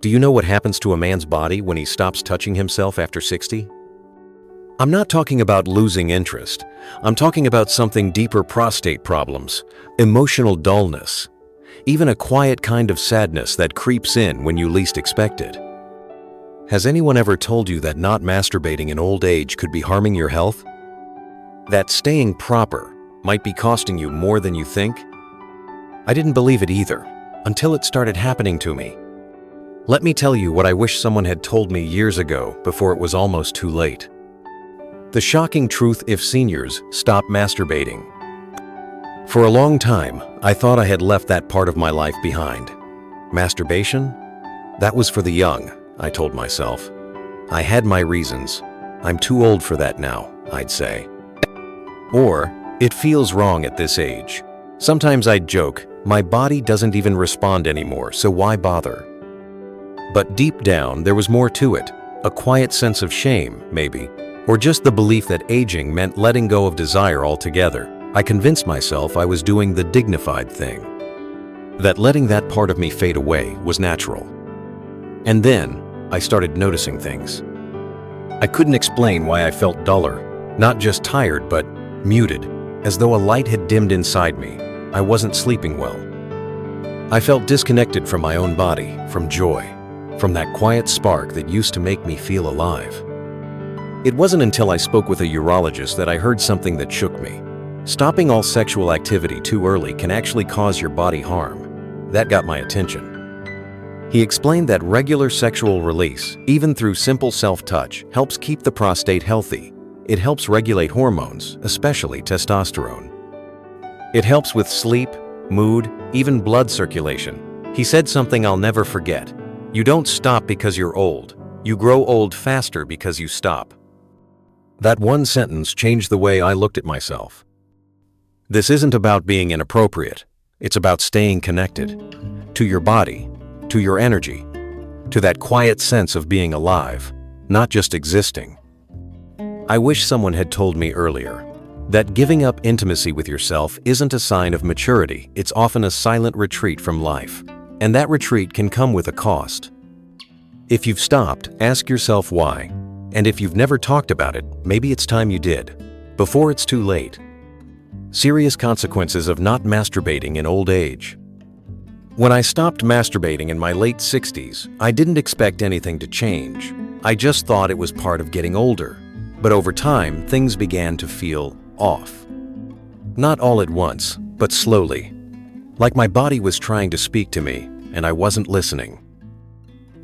Do you know what happens to a man's body when he stops touching himself after 60? I'm not talking about losing interest. I'm talking about something deeper: prostate problems, emotional dullness, even a quiet kind of sadness that creeps in when you least expect it. Has anyone ever told you that not masturbating in old age could be harming your health? That staying proper might be costing you more than you think? I didn't believe it either, until it started happening to me. Let me tell you what I wish someone had told me years ago before it was almost too late. The shocking truth: if seniors stop masturbating. For a long time, I thought I had left that part of my life behind. Masturbation? That was for the young, I told myself. I had my reasons. I'm too old for that now, I'd say. Or, it feels wrong at this age. Sometimes I'd joke, my body doesn't even respond anymore, so why bother? But deep down, there was more to it. A quiet sense of shame, maybe. Or just the belief that aging meant letting go of desire altogether. I convinced myself I was doing the dignified thing. That letting that part of me fade away was natural. And then, I started noticing things. I couldn't explain why I felt duller. Not just tired, but muted, as though a light had dimmed inside me. I wasn't sleeping well. I felt disconnected from my own body, from joy, from that quiet spark that used to make me feel alive. It wasn't until I spoke with a urologist that I heard something that shook me. Stopping all sexual activity too early can actually cause your body harm. That got my attention. He explained that regular sexual release, even through simple self-touch, helps keep the prostate healthy. It helps regulate hormones, especially testosterone. It helps with sleep, mood, even blood circulation. He said something I'll never forget. You don't stop because you're old. You grow old faster because you stop. That one sentence changed the way I looked at myself. This isn't about being inappropriate. It's about staying connected to your body, to your energy, to that quiet sense of being alive, not just existing. I wish someone had told me earlier that giving up intimacy with yourself isn't a sign of maturity. It's often a silent retreat from life, and that retreat can come with a cost. If you've stopped, ask yourself why. And if you've never talked about it, maybe it's time you did, before it's too late. Serious consequences of not masturbating in old age. When I stopped masturbating in my late 60s, I didn't expect anything to change. I just thought it was part of getting older. But over time, things began to feel off. Not all at once, but slowly. Like my body was trying to speak to me, and I wasn't listening.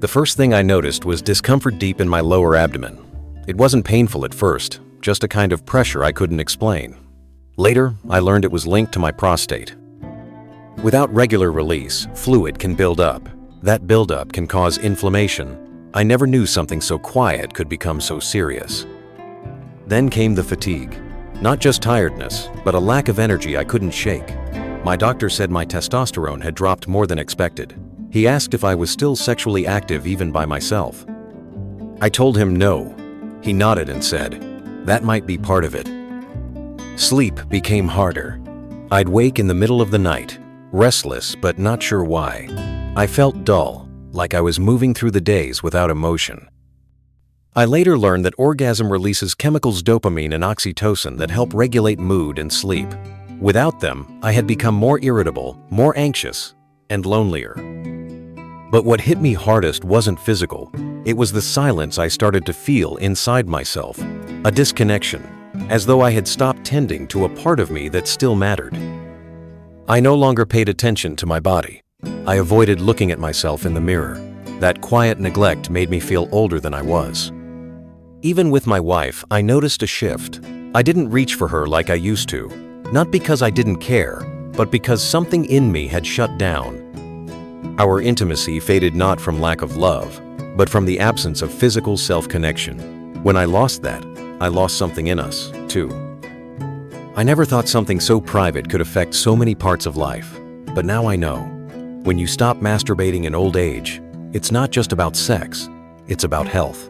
The first thing I noticed was discomfort deep in my lower abdomen. It wasn't painful at first, just a kind of pressure I couldn't explain. Later, I learned it was linked to my prostate. Without regular release, fluid can build up. That buildup can cause inflammation. I never knew something so quiet could become so serious. Then came the fatigue. Not just tiredness, but a lack of energy I couldn't shake. My doctor said my testosterone had dropped more than expected. He asked if I was still sexually active even by myself. I told him no. He nodded and said, that might be part of it. Sleep became harder. I'd wake in the middle of the night, restless but not sure why. I felt dull, like I was moving through the days without emotion. I later learned that orgasm releases chemicals dopamine and oxytocin that help regulate mood and sleep. Without them, I had become more irritable, more anxious, and lonelier. But what hit me hardest wasn't physical. It was the silence I started to feel inside myself, a disconnection, as though I had stopped tending to a part of me that still mattered. I no longer paid attention to my body. I avoided looking at myself in the mirror. That quiet neglect made me feel older than I was. Even with my wife, I noticed a shift. I didn't reach for her like I used to, not because I didn't care, but because something in me had shut down. Our intimacy faded not from lack of love, but from the absence of physical self-connection. When I lost that, I lost something in us, too. I never thought something so private could affect so many parts of life, but now I know. When you stop masturbating in old age, it's not just about sex, it's about health.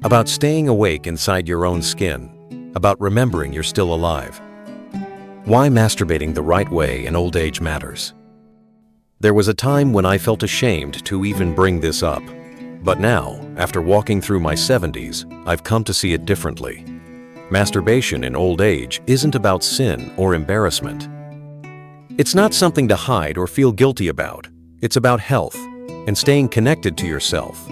About staying awake inside your own skin, about remembering you're still alive. Why masturbating the right way in old age matters. There was a time when I felt ashamed to even bring this up. But now, after walking through my 70s, I've come to see it differently. Masturbation in old age isn't about sin or embarrassment. It's not something to hide or feel guilty about. It's about health and staying connected to yourself.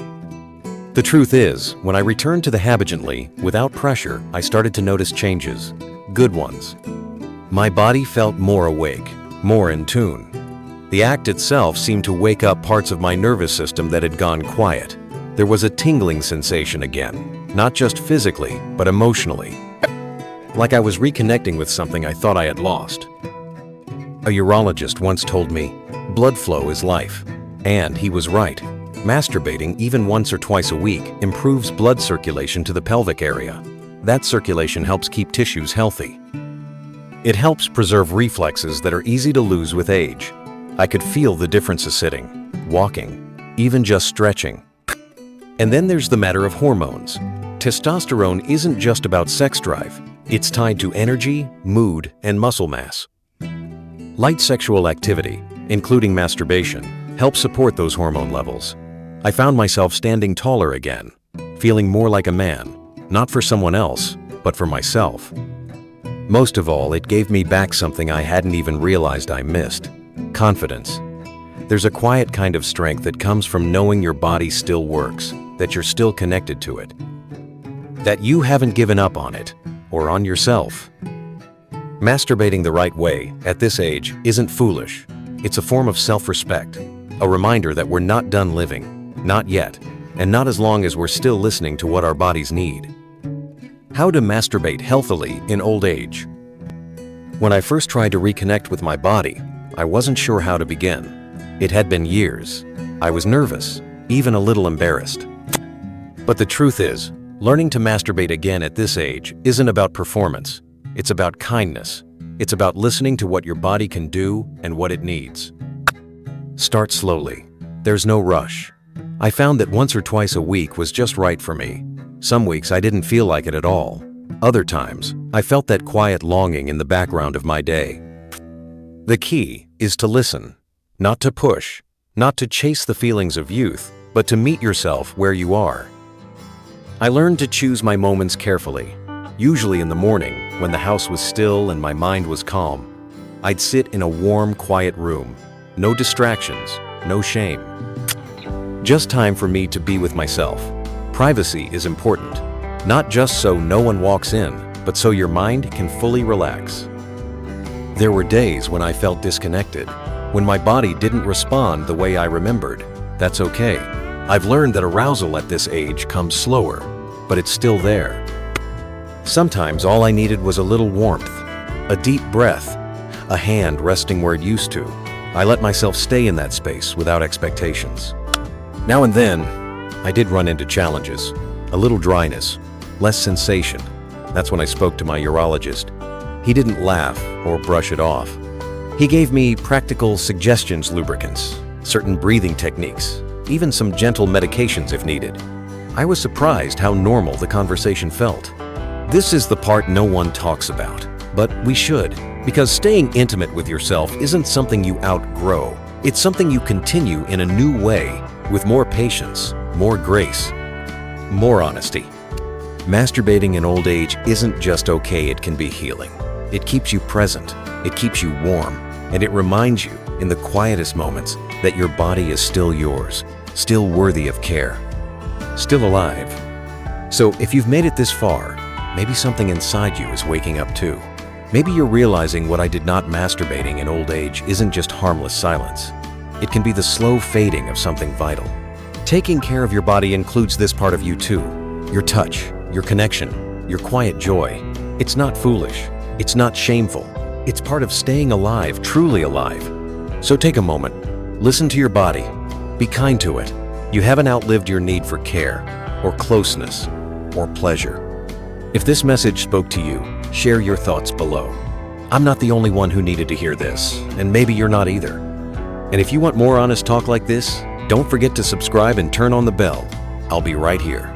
The truth is, when I returned to the habit gently, without pressure, I started to notice changes, good ones. My body felt more awake, more in tune. The act itself seemed to wake up parts of my nervous system that had gone quiet. There was a tingling sensation again, not just physically, but emotionally. Like I was reconnecting with something I thought I had lost. A urologist once told me, blood flow is life. And he was right. Masturbating even once or twice a week improves blood circulation to the pelvic area. That circulation helps keep tissues healthy. It helps preserve reflexes that are easy to lose with age. I could feel the differences sitting, walking, even just stretching. And then there's the matter of hormones. Testosterone isn't just about sex drive. It's tied to energy, mood, and muscle mass. Light sexual activity, including masturbation, helps support those hormone levels. I found myself standing taller again, feeling more like a man, not for someone else, but for myself. Most of all, it gave me back something I hadn't even realized I missed: confidence. There's a quiet kind of strength that comes from knowing your body still works, that you're still connected to it, that you haven't given up on it, or on yourself. Masturbating the right way, at this age, isn't foolish. It's a form of self-respect, a reminder that we're not done living, not yet, and not as long as we're still listening to what our bodies need. How to masturbate healthily in old age. When I first tried to reconnect with my body, I wasn't sure how to begin. It had been years. I was nervous, even a little embarrassed. But the truth is, learning to masturbate again at this age isn't about performance. It's about kindness. It's about listening to what your body can do and what it needs. Start slowly. There's no rush. I found that once or twice a week was just right for me. Some weeks I didn't feel like it at all. Other times, I felt that quiet longing in the background of my day. The key is to listen, not to push, not to chase the feelings of youth, but to meet yourself where you are. I learned to choose my moments carefully. Usually in the morning, when the house was still and my mind was calm, I'd sit in a warm, quiet room. No distractions, no shame. Just time for me to be with myself. Privacy is important, not just so no one walks in, but so your mind can fully relax. There were days when I felt disconnected, when my body didn't respond the way I remembered. That's okay. I've learned that arousal at this age comes slower, but it's still there. Sometimes all I needed was a little warmth, a deep breath, a hand resting where it used to. I let myself stay in that space without expectations. Now and then, I did run into challenges, a little dryness, less sensation. That's when I spoke to my urologist. He didn't laugh or brush it off. He gave me practical suggestions, lubricants, certain breathing techniques, even some gentle medications if needed. I was surprised how normal the conversation felt. This is the part no one talks about, but we should, because staying intimate with yourself isn't something you outgrow. It's something you continue in a new way, with more patience, more grace, more honesty. Masturbating in old age isn't just okay, it can be healing. It keeps you present, it keeps you warm, and it reminds you, in the quietest moments, that your body is still yours, still worthy of care, still alive. So if you've made it this far, maybe something inside you is waking up too. Maybe you're realizing what I did not masturbating in old age isn't just harmless silence. It can be the slow fading of something vital. Taking care of your body includes this part of you too. Your touch, your connection, your quiet joy. It's not foolish. It's not shameful. It's part of staying alive, truly alive. So take a moment. Listen to your body. Be kind to it. You haven't outlived your need for care, or closeness, or pleasure. If this message spoke to you, share your thoughts below. I'm not the only one who needed to hear this, and maybe you're not either. And if you want more honest talk like this, don't forget to subscribe and turn on the bell. I'll be right here.